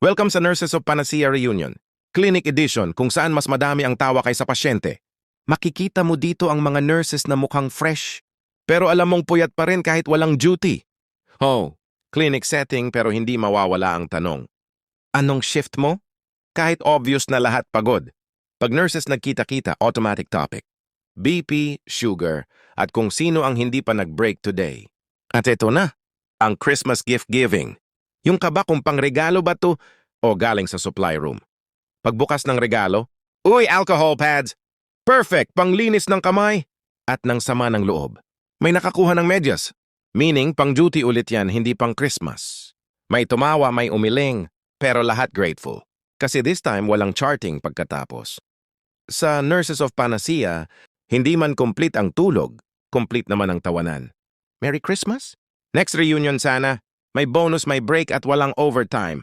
Welcome sa Nurses of Panacea Reunion, Clinic Edition kung saan mas madami ang tawa kaysa pasyente. Makikita mo dito ang mga nurses na mukhang fresh, pero alam mong puyat pa rin kahit walang duty. Oh, clinic setting pero hindi mawawala ang tanong. Anong shift mo? Kahit obvious na lahat pagod. Pag nurses nagkita-kita, automatic topic. BP, sugar, at kung sino ang hindi pa nag-break today. At ito na, ang Christmas gift giving. Yung kaba kung pangregalo ba to o galing sa supply room. Pagbukas ng regalo, uy, alcohol pads! Perfect, panglinis ng kamay! At ng sama ng loob. May nakakuha ng medyas. Meaning, pang-duty ulit yan, hindi pang Christmas. May tumawa, may umiling, pero lahat grateful. Kasi this time, walang charting pagkatapos. Sa Nurses of Panacea, hindi man complete ang tulog, complete naman ang tawanan. Merry Christmas? Next reunion sana, may bonus, may break at walang overtime.